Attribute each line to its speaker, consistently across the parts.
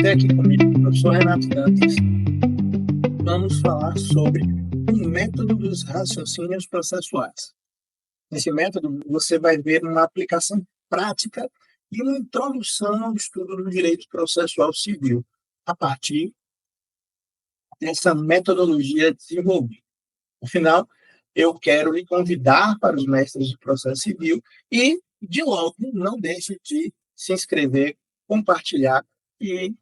Speaker 1: ter aqui comigo o professor Renato Dantas. Vamos falar sobre o método dos raciocínios processuais. Nesse método, você vai ver uma aplicação prática e uma introdução ao estudo do direito processual civil, a partir dessa metodologia desenvolvida. Afinal, eu quero lhe convidar para os mestres de processo civil e, de logo, não deixe de se inscrever, compartilhar e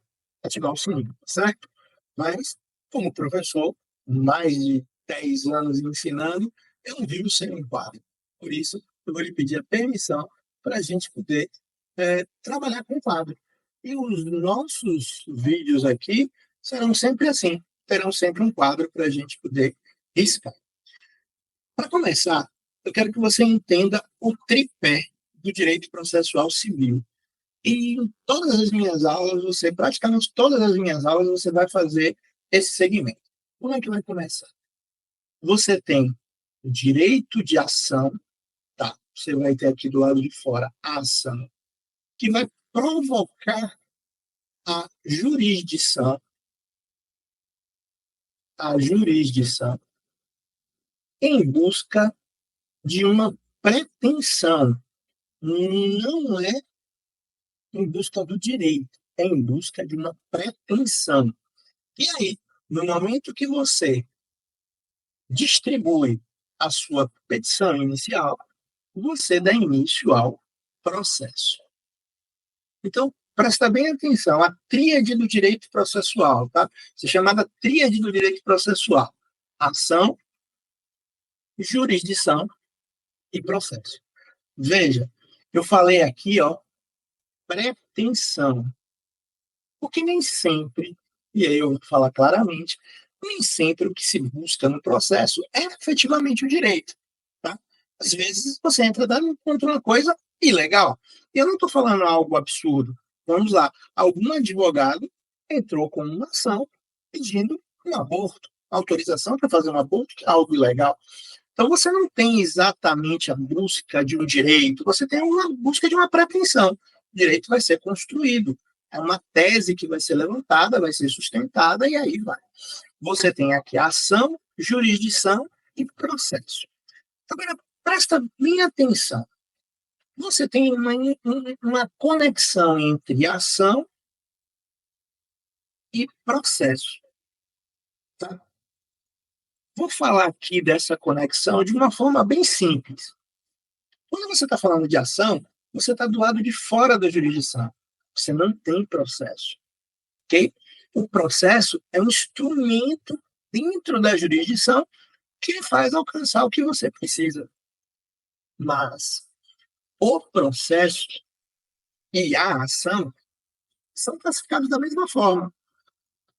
Speaker 1: ativar o sininho, certo? Mas, como professor, mais de 10 anos ensinando, eu não vivo sem um quadro. Por isso, eu vou lhe pedir a permissão para a gente poder trabalhar com quadro. E os nossos vídeos aqui serão sempre assim, terão sempre um quadro para a gente poder riscar. Para começar, eu quero que você entenda o tripé do direito processual civil. E em todas as minhas aulas, praticamente todas as minhas aulas, você vai fazer esse segmento. Como é que vai começar? Você tem o direito de ação, tá? Você vai ter aqui do lado de fora a ação, que vai provocar a jurisdição, a jurisdição em busca de uma pretensão. Não é em busca do direito, é em busca de uma pretensão. E aí, no momento que você distribui a sua petição inicial, você dá início ao processo. Então, presta bem atenção, a tríade do direito processual, tá? Isso é chamada tríade do direito processual: ação, jurisdição e processo. Veja, eu falei aqui, ó, pretensão. Porque nem sempre, e aí eu vou falar claramente, nem sempre o que se busca no processo é efetivamente o direito. Tá? Às vezes você entra dando contra uma coisa ilegal. E eu não estou falando algo absurdo. Vamos lá, algum advogado entrou com uma ação pedindo um aborto, autorização para fazer um aborto, que é algo ilegal. Então você não tem exatamente a busca de um direito, você tem uma busca de uma pretensão. O direito vai ser construído. É uma tese que vai ser levantada, vai ser sustentada, e aí vai. Você tem aqui ação, jurisdição e processo. Agora, presta bem atenção. Você tem uma conexão entre ação e processo. Tá? Vou falar aqui dessa conexão de uma forma bem simples. Quando você está falando de ação, você está do lado de fora da jurisdição. Você não tem processo. Ok? O processo é um instrumento dentro da jurisdição que faz alcançar o que você precisa. Mas o processo e a ação são classificados da mesma forma.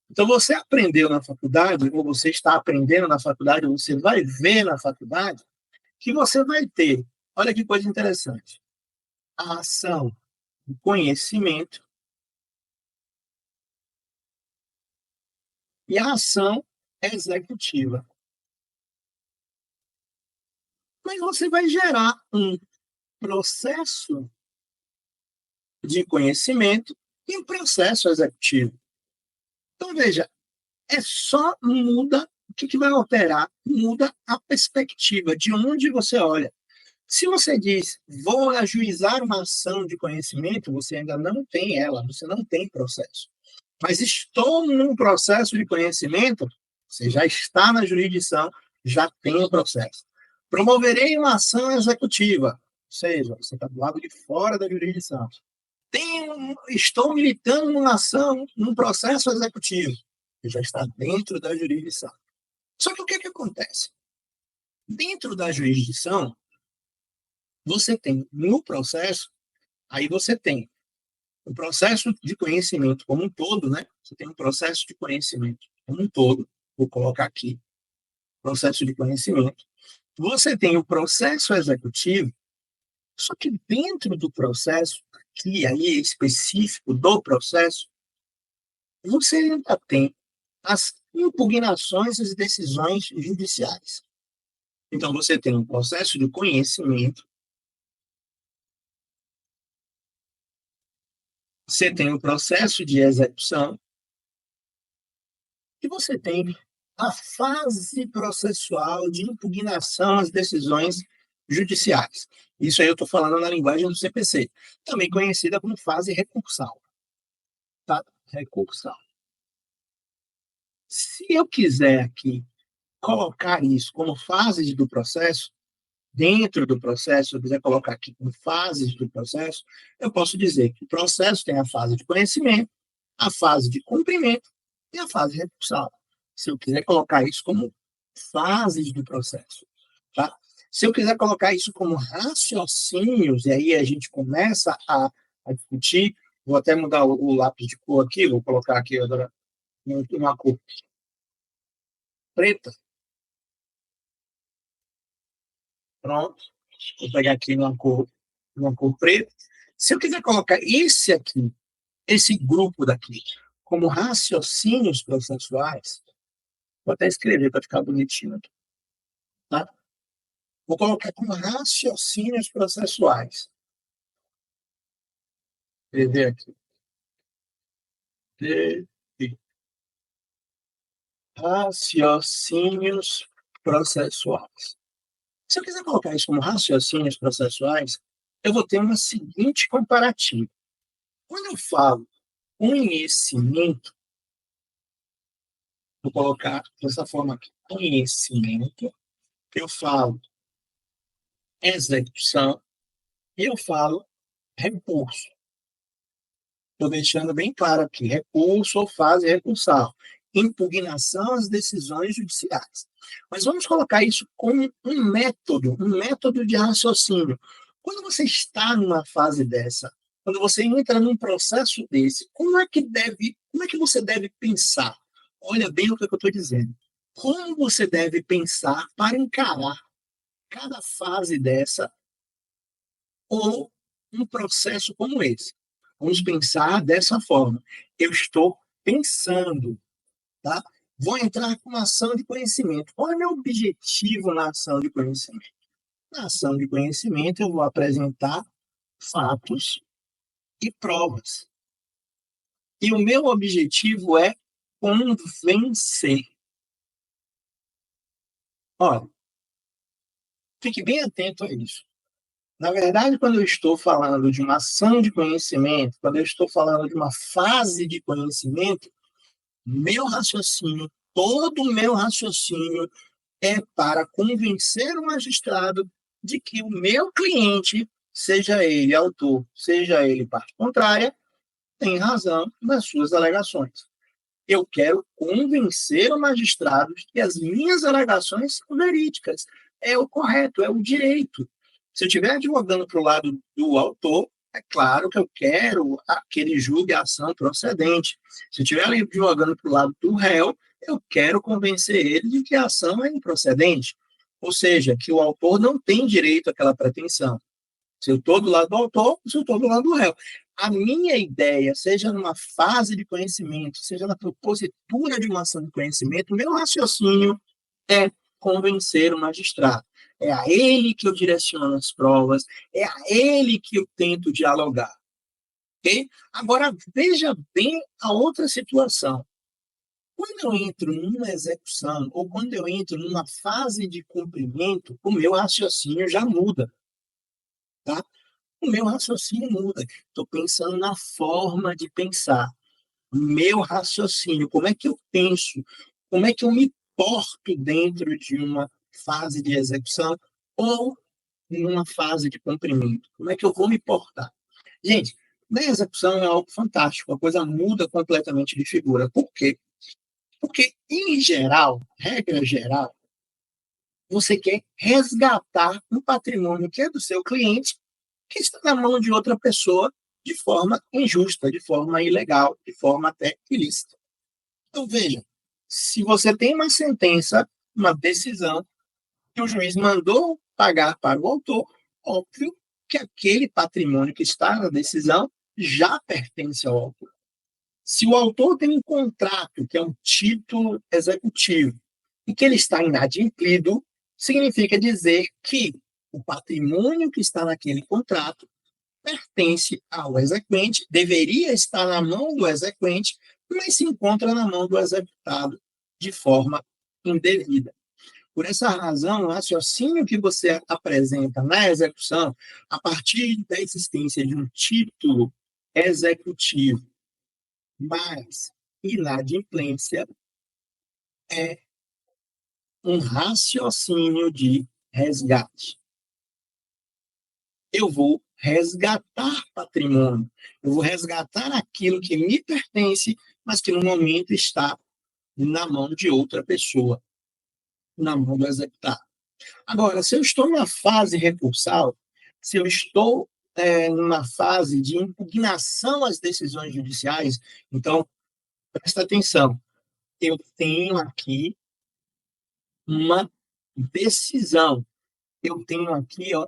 Speaker 1: Então, você aprendeu na faculdade, ou você está aprendendo na faculdade, ou você vai ver na faculdade, que você vai ter, olha que coisa interessante, a ação, o conhecimento e a ação executiva. Mas você vai gerar um processo de conhecimento e um processo executivo. Então, veja, só muda, o que vai alterar? Muda a perspectiva, de onde você olha. Se você diz, vou ajuizar uma ação de conhecimento, você ainda não tem ela, você não tem processo. Mas estou num processo de conhecimento, você já está na jurisdição, já tem o processo. Promoverei uma ação executiva, ou seja, você está do lado de fora da jurisdição. Estou militando numa ação, num processo executivo, que já está dentro da jurisdição. Só que o que acontece? Dentro da jurisdição, você tem no processo, aí você tem o processo de conhecimento como um todo, né? Você tem um processo de conhecimento como um todo, vou colocar aqui, processo de conhecimento. Você tem o processo executivo, só que dentro do processo, aqui aí específico do processo, você ainda tem as impugnações e as decisões judiciais. Então, você tem um processo de conhecimento, Você tem o processo de execução e você tem a fase processual de impugnação às decisões judiciais. Isso aí eu estou falando na linguagem do CPC, também conhecida como fase recursal. Tá? Recursal. Se eu quiser aqui colocar isso como fases do processo, dentro do processo, se eu quiser colocar aqui como fases do processo, eu posso dizer que o processo tem a fase de conhecimento, a fase de cumprimento e a fase recursal. Se eu quiser colocar isso como fases do processo, tá? Se eu quiser colocar isso como raciocínios, e aí a gente começa a discutir, vou até mudar o lápis de cor aqui, vou colocar aqui agora uma cor preta. Pronto. Vou pegar aqui uma cor preta. Se eu quiser colocar esse aqui, esse grupo daqui, como raciocínios processuais, vou até escrever para ficar bonitinho aqui, tá? Vou colocar como raciocínios processuais. Escrever aqui. Raciocínios processuais. Se eu quiser colocar isso como raciocínios processuais, eu vou ter uma seguinte comparativa. Quando eu falo conhecimento, vou colocar dessa forma aqui, conhecimento, eu falo execução e eu falo recurso. Estou deixando bem claro aqui, recurso ou fase recursal, impugnação às decisões judiciais. Mas vamos colocar isso como um método de raciocínio. Quando você está numa fase dessa, quando você entra num processo desse, como é que você deve pensar? Olha bem o que eu estou dizendo. Como você deve pensar para encarar cada fase dessa ou um processo como esse? Vamos pensar dessa forma. Eu estou pensando, tá? Vou entrar com uma ação de conhecimento. Qual é o meu objetivo na ação de conhecimento? Na ação de conhecimento, eu vou apresentar fatos e provas. E o meu objetivo é convencer. Olha, fique bem atento a isso. Na verdade, quando eu estou falando de uma ação de conhecimento, quando eu estou falando de uma fase de conhecimento, meu raciocínio, todo o meu raciocínio é para convencer o magistrado de que o meu cliente, seja ele autor, seja ele parte contrária, tem razão nas suas alegações. Eu quero convencer o magistrado de que as minhas alegações são verídicas. É o correto, é o direito. Se eu estiver advogando para o lado do autor, é claro que eu quero que ele julgue a ação procedente. Se eu estiver advogando para o lado do réu, eu quero convencer ele de que a ação é improcedente. Ou seja, que o autor não tem direito àquela pretensão. Se eu estou do lado do autor, se eu estou do lado do réu. A minha ideia, seja numa fase de conhecimento, seja na propositura de uma ação de conhecimento, meu raciocínio é convencer o magistrado. É a ele que eu direciono as provas, é a ele que eu tento dialogar. Okay? Agora, veja bem a outra situação. Quando eu entro numa execução, ou quando eu entro numa fase de cumprimento, o meu raciocínio já muda. Tá? O meu raciocínio muda. Estou pensando na forma de pensar. Meu raciocínio, como é que eu penso? Como é que eu me porto dentro de uma fase de execução ou numa fase de cumprimento? Como é que eu vou me portar? Gente, na execução é algo fantástico, a coisa muda completamente de figura. Por quê? Porque, em geral, regra geral, você quer resgatar um patrimônio que é do seu cliente que está na mão de outra pessoa de forma injusta, de forma ilegal, de forma até ilícita. Então, veja, se você tem uma sentença, uma decisão, que o juiz mandou pagar para o autor, óbvio que aquele patrimônio que está na decisão já pertence ao autor. Se o autor tem um contrato, que é um título executivo, e que ele está inadimplido, significa dizer que o patrimônio que está naquele contrato pertence ao exequente, deveria estar na mão do exequente, mas se encontra na mão do executado de forma indevida. Por essa razão, o raciocínio que você apresenta na execução, a partir da existência de um título executivo, mais inadimplência, é um raciocínio de resgate. Eu vou resgatar patrimônio, eu vou resgatar aquilo que me pertence, mas que no momento está na mão de outra pessoa, na mão do executado. Agora, se eu estou numa fase recursal, se eu estou numa fase de impugnação às decisões judiciais, então, presta atenção, eu tenho aqui uma decisão, eu tenho aqui, ó,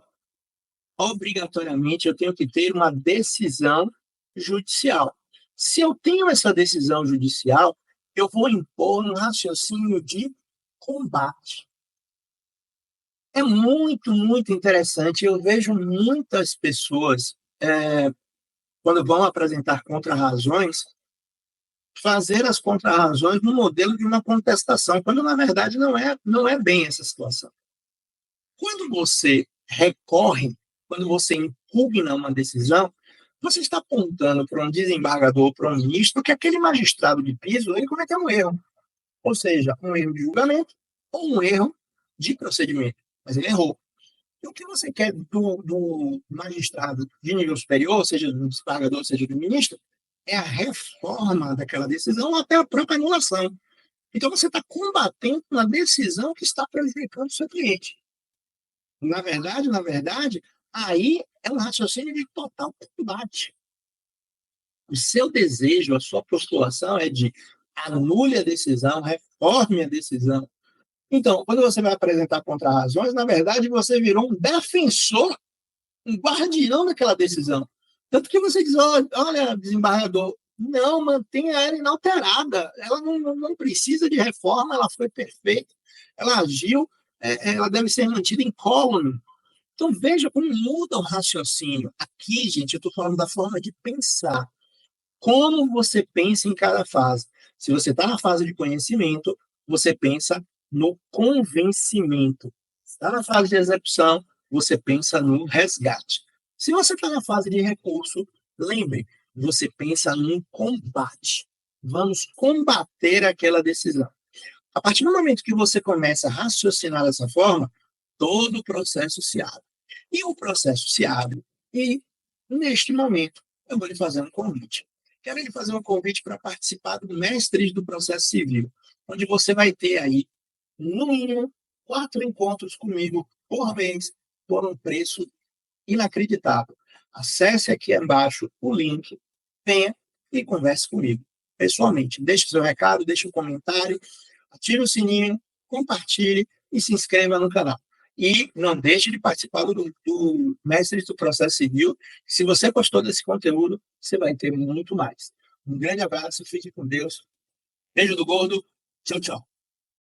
Speaker 1: obrigatoriamente, eu tenho que ter uma decisão judicial. Se eu tenho essa decisão judicial, eu vou impor um raciocínio de combate. É muito, muito interessante. Eu vejo muitas pessoas, quando vão apresentar contrarrazões, fazer as contrarrazões no modelo de uma contestação, quando na verdade não é bem essa situação. Quando você recorre, quando você impugna uma decisão, você está apontando para um desembargador, para um ministro, que aquele magistrado de piso ele cometeu um erro. Ou seja, um erro de julgamento ou um erro de procedimento. Mas ele errou. E o que você quer do magistrado de nível superior, seja do desembargador, seja do ministro, é a reforma daquela decisão ou até a própria anulação. Então, você está combatendo uma decisão que está prejudicando o seu cliente. Na verdade, aí é um raciocínio de total combate. O seu desejo, a sua postulação é de anule a decisão, reforme a decisão. Então, quando você vai apresentar contrarrazões, na verdade, você virou um defensor, um guardião daquela decisão. Tanto que você diz, olha, desembargador, não, mantenha ela inalterada, ela não precisa de reforma, ela foi perfeita, ela agiu, ela deve ser mantida incólume. Então, veja como muda o raciocínio. Aqui, gente, eu estou falando da forma de pensar. Como você pensa em cada fase. Se você está na fase de conhecimento, você pensa no convencimento. Se está na fase de execução, você pensa no resgate. Se você está na fase de recurso, lembre, você pensa no combate. Vamos combater aquela decisão. A partir do momento que você começa a raciocinar dessa forma, todo o processo se abre. E o processo se abre e, neste momento, eu vou lhe fazer um convite. Quero lhe fazer um convite para participar do Mestres do Processo Civil, onde você vai ter aí, no mínimo, 4 encontros comigo por mês, por um preço inacreditável. Acesse aqui embaixo o link, venha e converse comigo pessoalmente. Deixe seu recado, deixe um comentário, ative o sininho, compartilhe e se inscreva no canal. E não deixe de participar do Mestres do Processo Civil. Se você gostou desse conteúdo, você vai ter muito mais. Um grande abraço, fique com Deus. Beijo do gordo. Tchau, tchau.